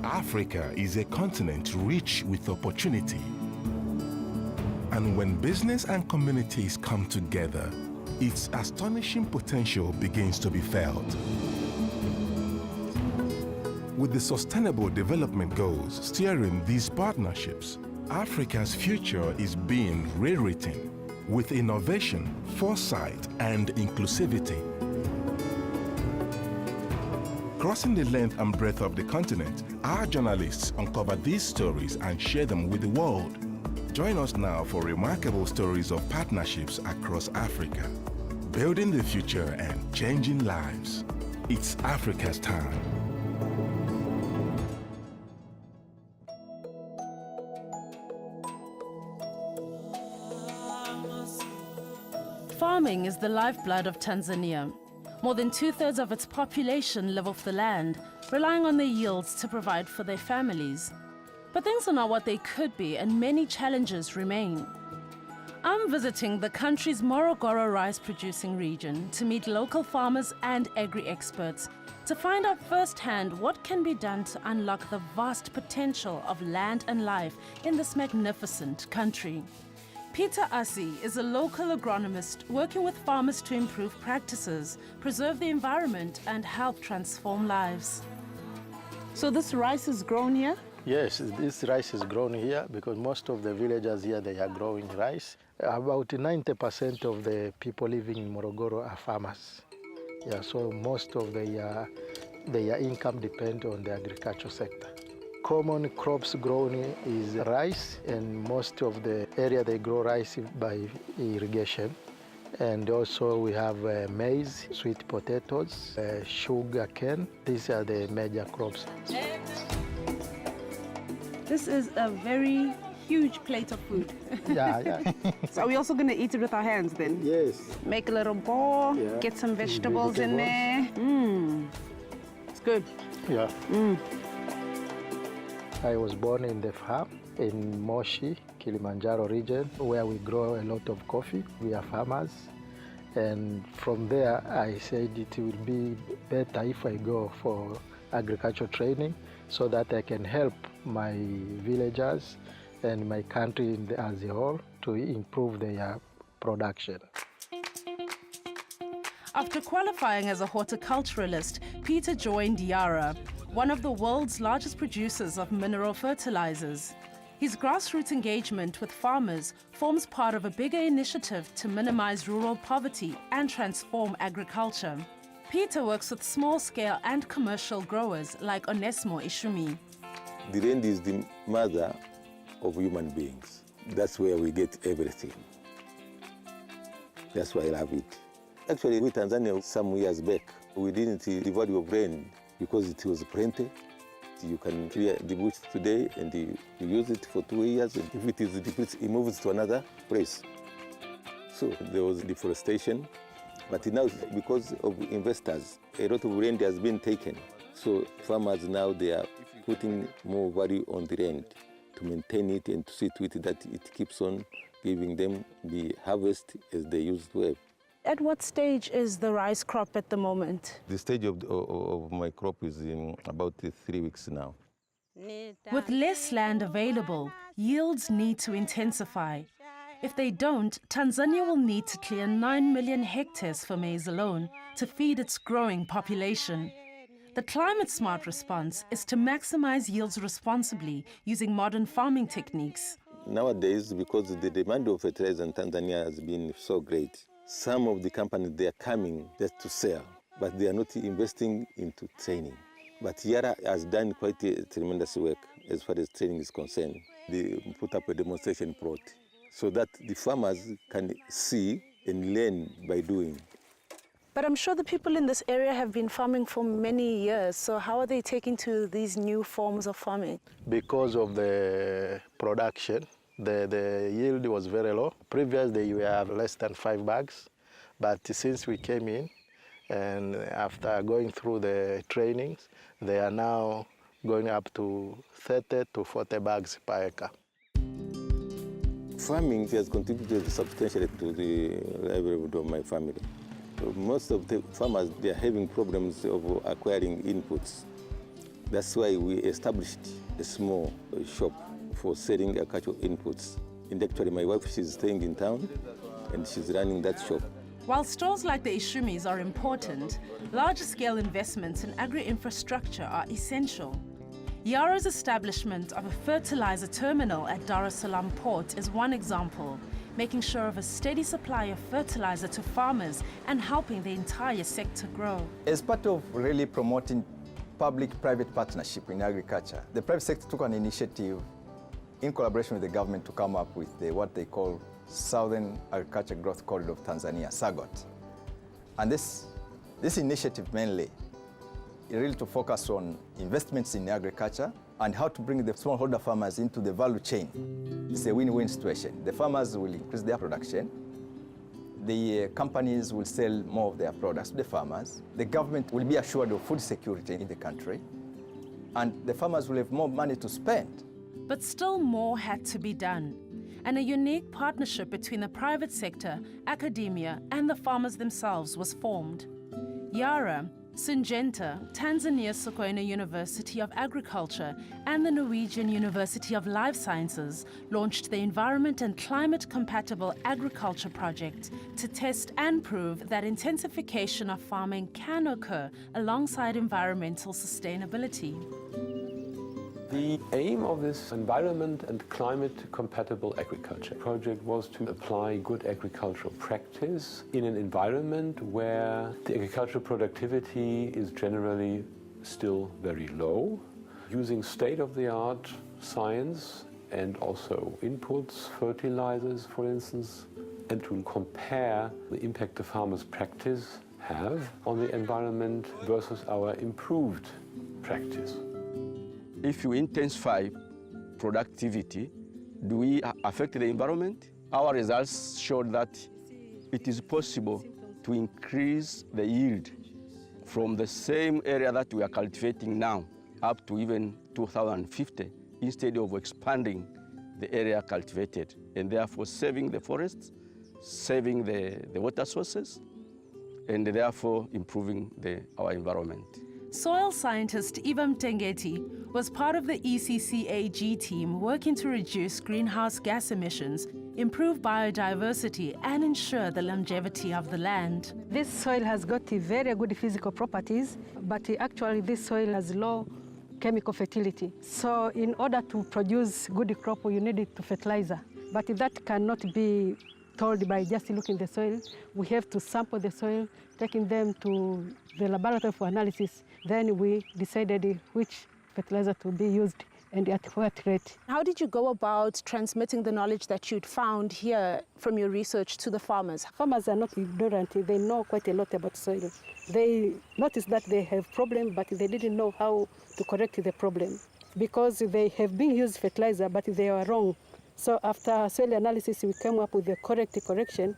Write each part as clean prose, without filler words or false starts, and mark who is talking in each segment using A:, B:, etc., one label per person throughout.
A: Africa is a continent rich with opportunity. And when business and communities come together, its astonishing potential begins to be felt. With the Sustainable Development Goals steering these partnerships, Africa's future is being rewritten with innovation, foresight, and inclusivity. Crossing the length and breadth of the continent, our journalists uncover these stories and share them with the world. Join us now for remarkable stories of partnerships across Africa, building the future and changing lives. It's Africa's time.
B: Farming is the lifeblood of Tanzania. More than 2/3 of its population live off the land, relying on their yields to provide for their families. But things are not what they could be, and many challenges remain. I'm visiting the country's Morogoro rice-producing region to meet local farmers and agri-experts to find out firsthand what can be done to unlock the vast potential of land and life in this magnificent country. Peter Assi is a local agronomist working with farmers to improve practices, preserve the environment, and help transform lives. So this rice is grown here?
C: Yes, this rice is grown here because most of the villagers here, they are growing rice. About 90% of the people living in Morogoro are farmers. Yeah, so most of their income depends on the agriculture sector. Common crops grown is rice, and most of the area they grow rice by irrigation. And also we have maize, sweet potatoes, sugar cane. These are the major crops.
D: This is a very huge plate of food.
C: Yeah.
D: So are we also going to eat it with our hands then?
C: Yes.
D: Make a little bowl,
C: Yeah.
D: get some vegetables in there. It's good.
C: Yeah. I was born in the farm in Moshi, Kilimanjaro region, where we grow a lot of coffee. We are farmers. And from there, I said it will be better if I go for agriculture training so that I can help my villagers and my country as a whole to improve their production.
B: After qualifying as a horticulturalist, Peter joined Yara, one of the world's largest producers of mineral fertilizers. His grassroots engagement with farmers forms part of a bigger initiative to minimize rural poverty and transform agriculture. Peter works with small-scale and commercial growers like Onesmo Ishumi.
E: The land is the mother of human beings. That's where we get everything. That's why I love it. Actually, with Tanzania, some years back, we didn't see the value of rain because it was plenty. You can clear the bush today and you use it for 2 years. And if it is depleted, it moves to another place. So there was deforestation. But now, because of investors, a lot of land has been taken. So farmers now, they are putting more value on the land to maintain it and to see to it that it keeps on giving them the harvest as they used to have.
B: At what stage is the rice crop at the moment?
E: The stage of my crop is in about 3 weeks now.
B: With less land available, yields need to intensify. If they don't, Tanzania will need to clear 9 million hectares for maize alone to feed its growing population. The climate-smart response is to maximize yields responsibly using modern farming techniques.
E: Nowadays, because the demand of fertilizer in Tanzania has been so great, some of the companies, they are coming just to sell, but they are not investing into training. But Yara has done quite a tremendous work as far as training is concerned. They put up a demonstration plot so that the farmers can see and learn by doing.
B: But I'm sure the people in this area have been farming for many years, so how are they taking to these new forms of farming?
C: Because of the production, the yield was very low. Previously, we have less than 5 bags, but since we came in, and after going through the trainings, they are now going up to 30 to 40 bags per acre.
E: Farming has contributed substantially to the livelihood of my family. Most of the farmers, they are having problems of acquiring inputs. That's why we established a small shop for selling agricultural inputs. And actually my wife, she's staying in town and she's running that shop.
B: While stores like the Ishumis are important, larger-scale investments in agri-infrastructure are essential. Yara's establishment of a fertilizer terminal at Dar es Salaam port is one example, making sure of a steady supply of fertilizer to farmers and helping the entire sector grow.
F: As part of really promoting public-private partnership in agriculture, the private sector took an initiative in collaboration with the government to come up with what they call Southern Agriculture Growth Corridor of Tanzania, SAGOT. And this initiative mainly is really to focus on investments in agriculture and how to bring the smallholder farmers into the value chain. It's a win-win situation. The farmers will increase their production, the companies will sell more of their products to the farmers, the government will be assured of food security in the country, and the farmers will have more money to spend.
B: But still more had to be done, and a unique partnership between the private sector, academia, and the farmers themselves was formed. Yara, Syngenta, Tanzania's Sokoine University of Agriculture, and the Norwegian University of Life Sciences launched the Environment and Climate Compatible Agriculture Project to test and prove that intensification of farming can occur alongside environmental sustainability.
G: The aim of this environment and climate compatible agriculture project was to apply good agricultural practice in an environment where the agricultural productivity is generally still very low, using state-of-the-art science and also inputs, fertilizers, for instance, and to compare the impact the farmers' practice have on the environment versus our improved practice.
H: If you intensify productivity, do we affect the environment? Our results showed that it is possible to increase the yield from the same area that we are cultivating now up to even 2050 instead of expanding the area cultivated, and therefore saving the forests, saving the water sources, and therefore improving our environment.
B: Soil scientist Ivam Tengeti was part of the ECCAG team working to reduce greenhouse gas emissions, improve biodiversity, and ensure the longevity of the land.
I: This soil has got very good physical properties, but actually this soil has low chemical fertility. So in order to produce good crop, you need it to fertilizer. But that cannot be told by just looking at the soil. We have to sample the soil, taking them to the laboratory for analysis. Then we decided which fertilizer to be used and at what rate.
J: How did you go about transmitting the knowledge that you'd found here from your research to the farmers?
I: Farmers are not ignorant. They know quite a lot about soil. They noticed that they have problem, but they didn't know how to correct the problem because they have been used fertilizer, but they are wrong. So after soil analysis, we came up with the correct correction.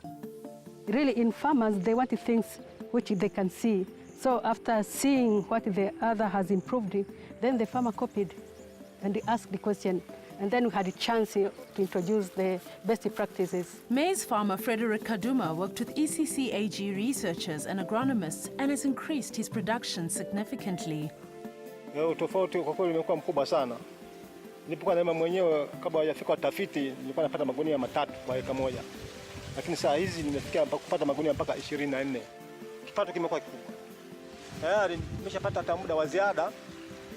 I: Really, in farmers, they want things which they can see. So after seeing what the other has improved, then the farmer copied and asked the question. And then we had a chance to introduce the best practices.
B: Maize farmer Frederick Kaduma worked with ECCAG researchers and agronomists and has increased his production significantly.
K: Tofauti kwa kweli imekuwa mkubwa sana. Nilipokuwa naema mwenyewe kabla hajafika utafiti nilikuwa napata magunia 3 kwa eka moja. Lakini saa hizi nimefikia kupata magunia mpaka 24. Kipato kimekuwa kikubwa. Tayari nimeshapata hata muda wa ziada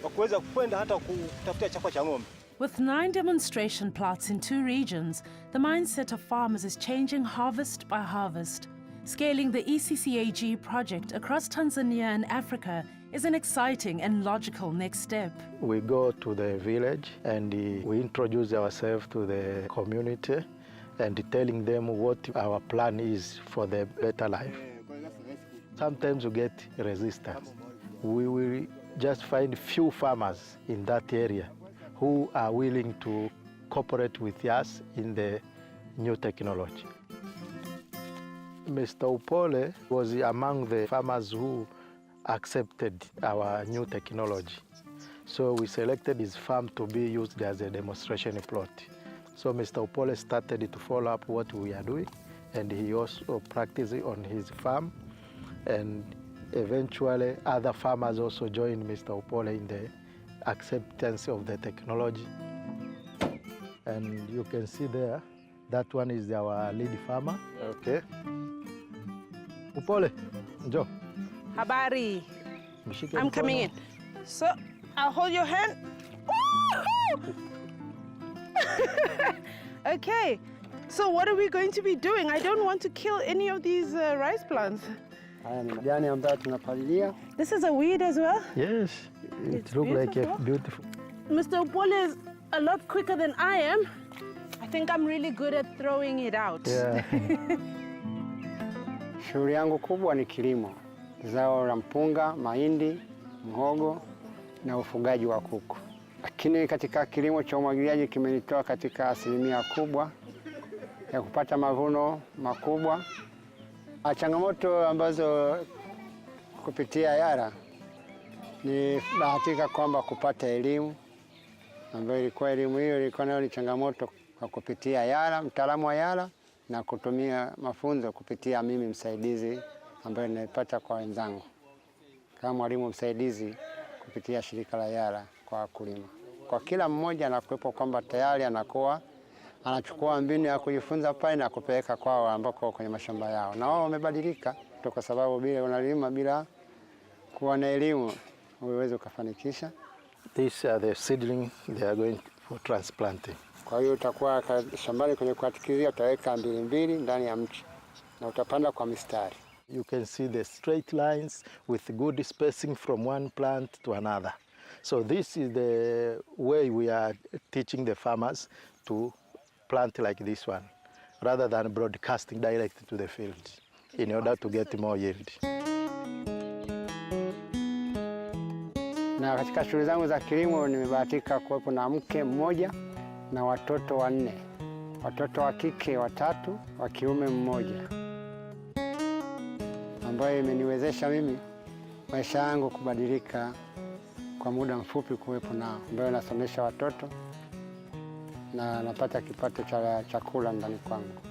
K: wa kuweza kwenda hata kutafutia chakula cha ng'ombe.
B: With 9 demonstration plots in 2 regions, the mindset of farmers is changing harvest by harvest. Scaling the ECCAG project across Tanzania and Africa is an exciting and logical next step.
C: We go to the village and we introduce ourselves to the community and telling them what our plan is for the better life. Sometimes we get resistance. We will just find few farmers in that area who are willing to cooperate with us in the new technology. Mr. Upole was among the farmers who accepted our new technology. So we selected his farm to be used as a demonstration plot. So Mr. Upole started to follow up what we are doing, and he also practiced on his farm. And eventually other farmers also joined Mr. Upole acceptance of the technology. And you can see there, that one is our lead farmer. Okay. Upole, njoo.
D: Habari.
C: Mshike
D: I'm
C: mkono.
D: coming in. So, I'll hold your hand. Okay. So what are we going to be doing? I don't want to kill any of these rice plants.
L: Haya ni majani ambayo tunapalilia.
D: This is a weed as well?
C: Yes, it looks like a beautiful.
D: Mr. Upole is a lot quicker than I am. I think I'm really good at throwing it out.
C: Yeah.
L: Shughuli yangu kubwa ni kilimo, zao la mpunga, mahindi, mhogo na ufugaji wa kuku. Lakini katika kilimo cha umwagiliaji kimenitoa katika asilimia kubwa ya kupata mavuno makubwa. Changamoto ambazo kupitia Yara ni bahatika kwamba kupata elimu ambayo ilikuwa elimu hiyo ilikuwa nayo ni changamoto kwa kupitia Yara, mtaalamu wa Yara, na kutumia mafunzo kupitia mimi msaidizi ambayo ninapata kwa wenzangu kama mwalimu msaidizi kupitia shirika la Yara kwa wakulima. Kwa kila mmoja anakuwepo kwamba tayari anakuwa anachukua mbinu ya kujifunza pale na kupeleka kwao ambako kwenye mashamba yao, na wao wamebadilika kwa sababu bila unalima bila kuwa na elimu huwezi kufanikisha.
C: These are the seedling they are going for transplanting.
L: Kwa hiyo utakuwa shambani kwenye kuatikizia utaweka mbili ndani ya mchi na utapanda kwa mistari.
C: You can see the straight lines with good spacing from one plant to another. So this is the way we are teaching the farmers to plant like this one, rather than broadcasting direct to the field in order to get more yield.
L: Na katika shughuli zangu za kilimo nimebahatika kuwepo na mke mmoja na watoto 4. Watoto wa kike 3, wa kiume 1. Ambayo imeniwezesha mimi maisha yangu kubadilika kwa muda mfupi kuwepo nao, ambayo nasomesha watoto na napata kipato cha chakula ndani kwangu.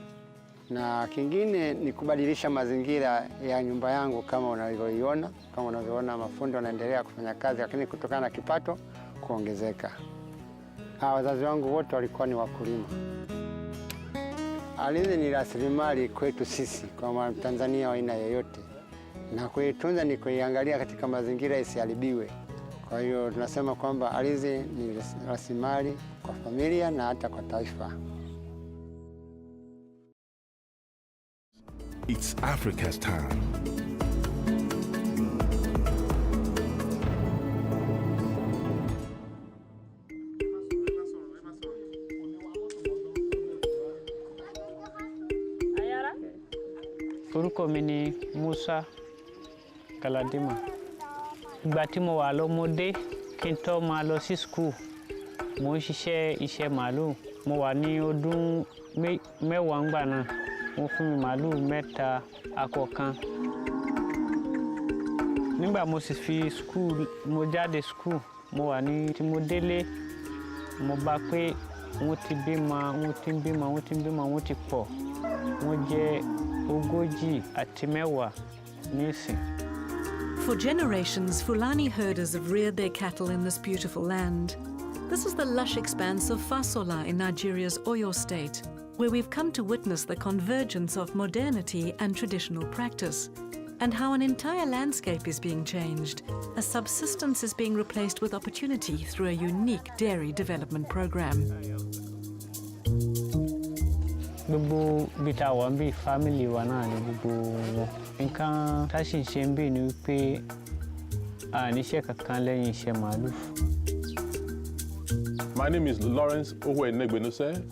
L: Na kingine ni kubadilisha mazingira ya nyumba yangu kama unavyoiona. Kama unavyoona mafundi wanaendelea kufanya kazi, lakini kutokana na kipato kuongezeka. Wazazi wangu wote walikuwa ni wakulima. Ardhi ni rasilimali kwetu sisi kama Tanzania wa aina yoyote, na kuitunza ni kuiangalia katika mazingira isiharibiwe. Kwa hiyo tunasema kwamba ardhi ni rasilimali kwa familia na hata kwa taifa.
A: It's Africa's time.
M: Orúkọ mi ni Musa Galadima. Ìgbà tí mo wà lọ́mọdé kí n tó máa lọ sí school, mo ń ṣiṣẹ́ iṣẹ́ màálù. Mo wà ní ọdún mẹ́wàá ńgbà náà. Wọ́n fún mi màálù 3 akọ kan. Nígbà mo sì fi school, mo jáde school, mo wà ní tí mo délé, mo bá pé wọ́n ti bímọ, wọ́n ti pọ̀. Wọ́n jẹ́ 40 àti 10 nísìn.
N: For generations, Fulani herders have reared their cattle in this beautiful land. This is the lush expanse of Fasola in Nigeria's Oyo state, where we've come to witness the convergence of modernity and traditional practice, and how an entire landscape is being changed, as subsistence is being replaced with opportunity through a unique dairy development program.
M: Gbogbo bí tá wà bí family wa náà ni gbogbo wọn. Nǹkan tá sì ń ṣe ń bí ni wípé a níṣẹ́ kankan lẹ́yìn iṣẹ́ màálù.
O: My name is Lawrence Ohuenegbenose,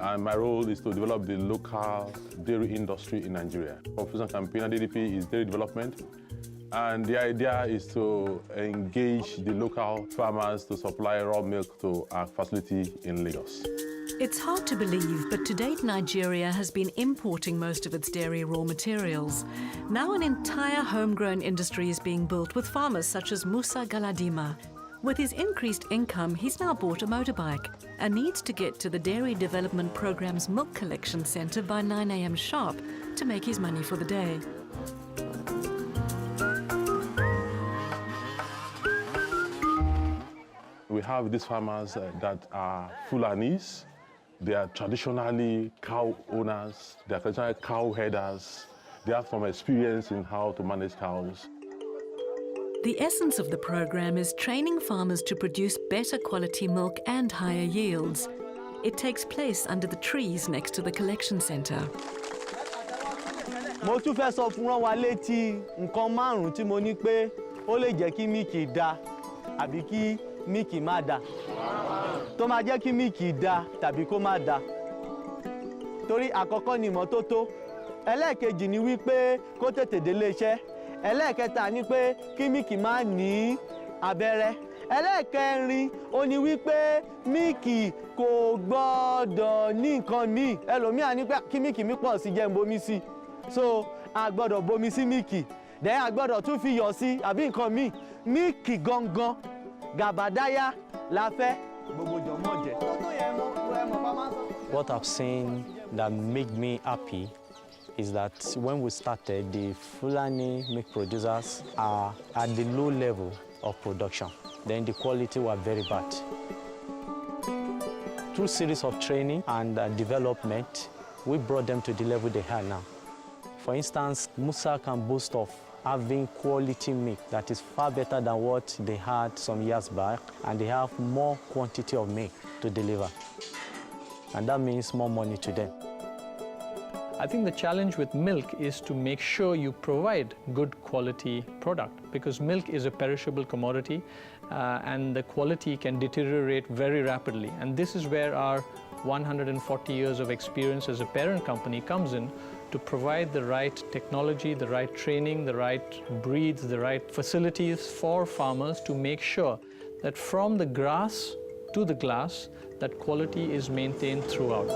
O: and my role is to develop the local dairy industry in Nigeria. Our campaign at DDP is dairy development, and the idea is to engage the local farmers to supply raw milk to our facility in Lagos.
N: It's hard to believe, but to date Nigeria has been importing most of its dairy raw materials. Now an entire homegrown industry is being built with farmers such as Musa Galadima. With his increased income, he's now bought a motorbike and needs to get to the Dairy Development Programme's milk collection centre by 9 a.m. sharp to make his money for the day.
O: have these farmers that are Fulanis. They are traditionally cow owners. They are traditionally cow herders. They have some experience in how to manage cows.
N: The essence of the program is training farmers to produce better quality milk and higher yields. It takes place under the trees next to the collection centre.
P: Mo tún fẹ́ sọ fún wa létí nǹkan márùn-ún tí mo ní pé ó lè jẹ́ kí míìkì dá àbí kí míìkì má dá. Tó máa jẹ́ kí míìkì dá tàbí kó má dá. Torí àkọ́kọ́ ni ìmọ́tótó. Ẹlẹ́ẹ̀kejì ni wípé kó tètè délé iṣẹ́. Ẹlẹ́ẹ̀kẹta ni pé kí míìkì má ní abẹ́rẹ́. Ẹlẹ́ẹ̀kẹrin ó ní wípé míìkì kò gbọ́dọ̀ ní nǹkan míì. Ẹlòmíà ní pé kí míìkì mi pọ̀ sí jẹ́ n bomi sí. So a gbọ́dọ̀ bomi sí míìkì. Then a gbọ́dọ̀ tún fi yọ̀ sí àbí nǹkan míì. Míìkì gangan gàbàdáyà la fẹ́. Gbogbo jọmọ jẹ.
Q: What I've seen that made me happy is that when we started, the Fulani milk producers are at the low level of production. Then the quality were very bad. Through series of training and development, we brought them to the level they are now. For instance, Musa can boast of having quality milk that is far better than what they had some years back, and they have more quantity of milk to deliver. And that means more money to them.
R: I think the challenge with milk is to make sure you provide good quality product, because milk is a perishable commodity and the quality can deteriorate very rapidly. And this is where our 140 years of experience as a parent company comes in, to provide the right technology, the right training, the right breeds, the right facilities for farmers to make sure that from the grass to the glass, that quality is maintained throughout.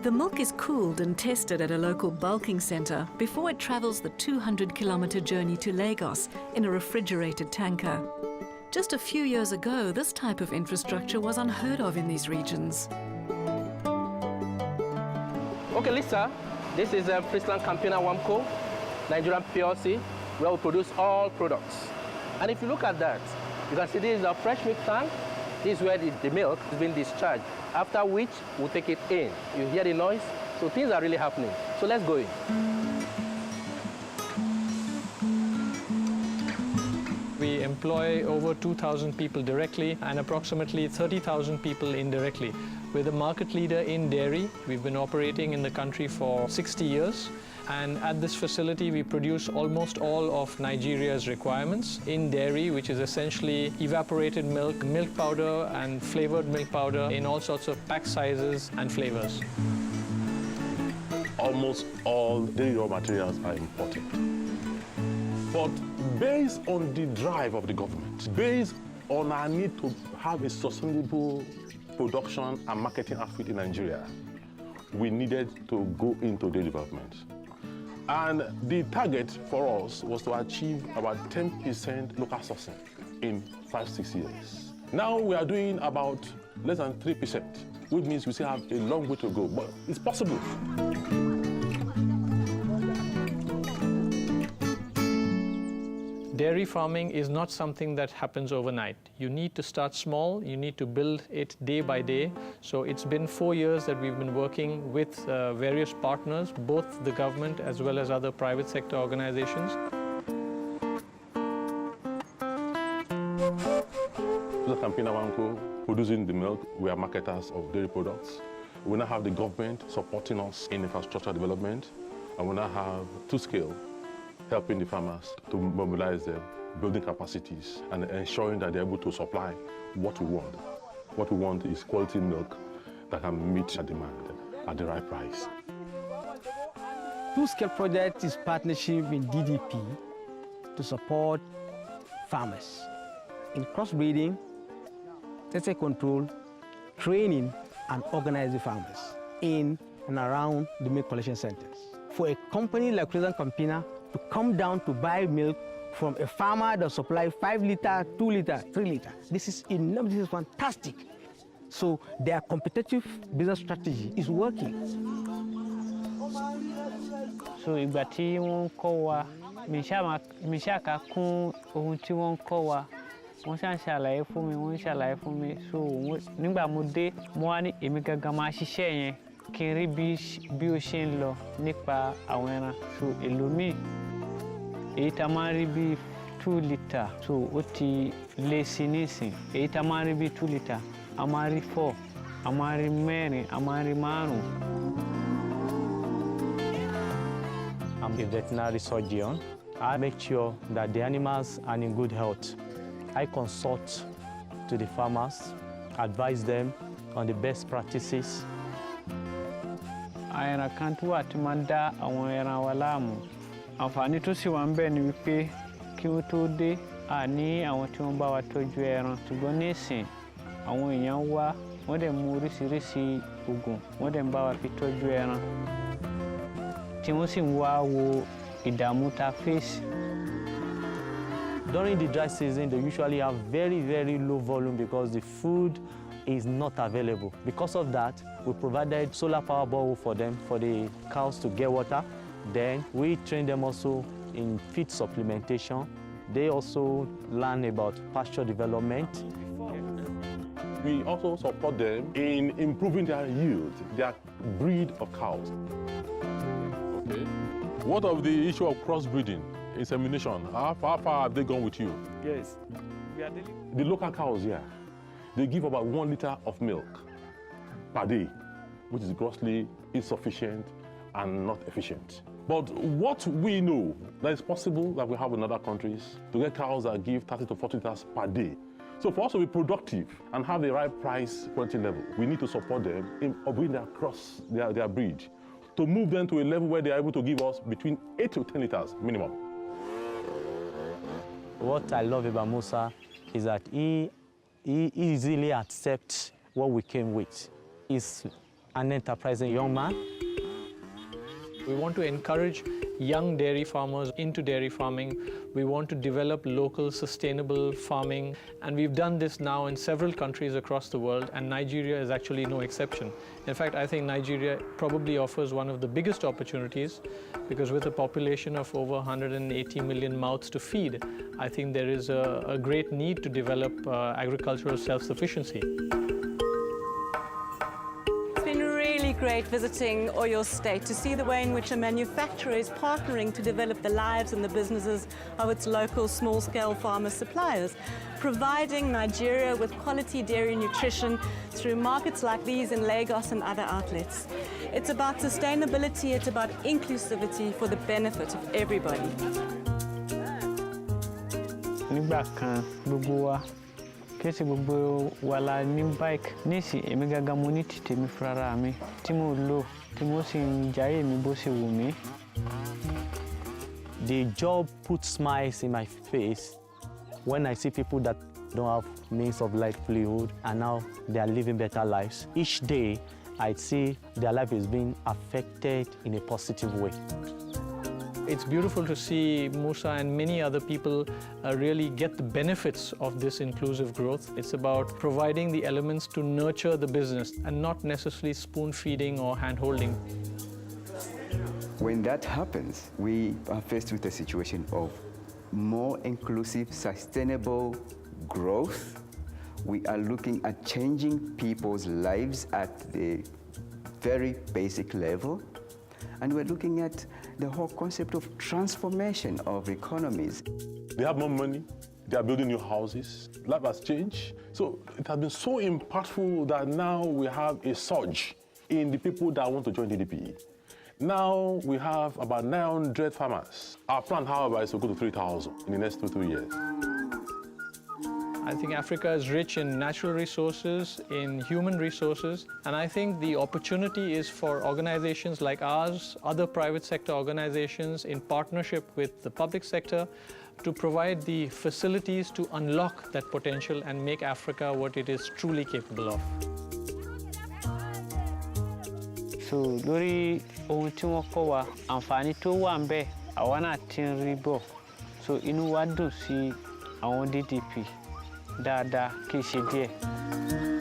N: The milk is cooled and tested at a local bulking centre before it travels the 200-kilometre journey to Lagos in a refrigerated tanker. Just a few years ago, this type of infrastructure was unheard of in these regions.
S: Okay, Lisa, this is Friesland Campina Wamco, Nigerian PLC, where we produce all products. And if you look at that, you can see this is a fresh milk tank. This is where the milk is being discharged, after which we'll take it in. You hear the noise? So things are really happening. So let's go in.
R: We employ over 2,000 people directly and approximately 30,000 people indirectly. We're the market leader in dairy. We've been operating in the country for 60 years. And at this facility, we produce almost all of Nigeria's requirements in dairy, which is essentially evaporated milk, milk powder, and flavored milk powder in all sorts of pack sizes and flavors.
O: Almost all dairy raw materials are imported. But based on the drive of the government, based on our need to have a sustainable production and marketing outfit in Nigeria, we needed to go into dairy development. And the target for us was to achieve about 10% local sourcing in 5-6 years. Now we are doing about less than 3%, which means we still have a long way to go, but it's possible.
R: Dairy farming is not something that happens overnight. You need to start small, you need to build it day by day. So it's been 4 years that we've been working with various partners, both the government as well as other private sector organizations.
O: The Campina Wamco, producing the milk, we are marketers of dairy products. We now have the government supporting us in infrastructure development, and we now have two-scale, helping the farmers to mobilize them, building capacities, and ensuring that they're able to supply what we want. What we want is quality milk that can meet the demand at the right price.
T: Two-scale project is partnership in DDP to support farmers in crossbreeding, pest control, training, and organizing farmers in and around the milk collection centers. For a company like Friesland Campina to come down to buy milk from a farmer that supplies 5 liter, 2 liter, 3 liter. This is enough, this is fantastic. So their competitive business strategy is working.
M: So ìgbà tí wọ́n kọ́ wa, mi ṣáà ka kún ohun tí wọ́n kọ́ wa wọ́n ṣàn ṣàlàyé fún mi so nígbà mo dé mo wá ní èmi gangan máa ṣiṣẹ́ yẹn kí n rí bí ó ṣe ń lọ nípa àwọn ẹran so èlò míì èyí tá máa rí bí 2 litre so ó ti lé sí nísìn èyí tá máa rí bí 2 litre a máa rí 4 a máa rí 4 a máa rí 5.
Q: I'm a veterinary surgeon. I make sure that the animals are in good health. I consult to the farmers, advise them on the best practices.
M: Àyẹ̀rà kan tó wà tí máa ń dá àwọn ẹran wa láàmú. Àǹfààní tó sì wà ń bẹ̀ ni wípé kí wọ́n tó dé a ní àwọn tí wọ́n bá wa tọ́jú ẹran ṣùgbọ́n nísìn àwọn èèyàn wá wọ́n dẹ̀ mú oríṣiríṣi oògùn wọ́n dẹ̀ ń bá wa fi tọ́jú ẹran tí wọ́n sì ń wá wo ìdààmú tá face.
Q: During the dry season, they usually have very, very low volume because the food is not available. Because of that, we provided solar power borehole for them, for the cows to get water. Then we train them also in feed supplementation. They also learn about pasture development.
O: We also support them in improving their yield, their breed of cows. Okay. What of the issue of crossbreeding, insemination? How far have they gone with you?
M: Yes. We are dealing.
O: The local cows here, they give about 1 liter of milk per day, which is grossly insufficient and not efficient. But what we know that is possible that we have in other countries to get cows that give 30 to 40 liters per day. So for us to be productive and have the right price quality level, we need to support them in upgrading their breed, to move them to a level where they are able to give us between 8 to 10 liters minimum.
Q: What I love about Musa is that he easily accepts what we came with. He's an enterprising young man.
R: We want to encourage young dairy farmers into dairy farming. We want to develop local sustainable farming, and we've done this now in several countries across the world, and Nigeria is actually no exception. In fact, I think Nigeria probably offers one of the biggest opportunities, because with a population of over 180 million mouths to feed, I think there is a great need to develop agricultural self-sufficiency.
N: Great visiting Oyo State to see the way in which a manufacturer is partnering to develop the lives and the businesses of its local small-scale farmer suppliers, providing Nigeria with quality dairy nutrition through markets like these in Lagos and other outlets. It's about sustainability, it's about inclusivity for the benefit of everybody.
M: Kesi gbogbo wa la ní bike nísìn èmi gangan mo ní tèmi fúnra mi tí mo lò tí mo sì ń jayé mi bó ṣe wù mí.
Q: The job puts smiles in my face when I see people that don't have means of livelihood and now they are living better lives. Each day I see their life is being affected in a positive way.
R: It's beautiful to see Musa and many other people really get the benefits of this inclusive growth. It's about providing the elements to nurture the business and not necessarily spoon-feeding or hand-holding.
U: When that happens, we are faced with a situation of more inclusive, sustainable growth. We are looking at changing people's lives at the very basic level. And we're looking at the whole concept of transformation of economies.
O: They have more money, they are building new houses, life has changed. So it has been so impactful that now we have a surge in the people that want to join DDP. Now we have about 900 farmers. Our plan, however, is to go to 3,000 in the next 2 years.
R: I think Africa is rich in natural resources, in human resources, and I think the opportunity is for organizations like ours, other private sector organizations in partnership with the public sector to provide the facilities to unlock that potential and make Africa what it is truly capable of.
M: So lórí ohun tí wọ́n kọ́ wa àǹfààní tó wà ń bẹ àwa náà ti ń rí bọ̀ so inú wa dùn sí àwọn DDP dáadáa kì í ṣe díẹ̀.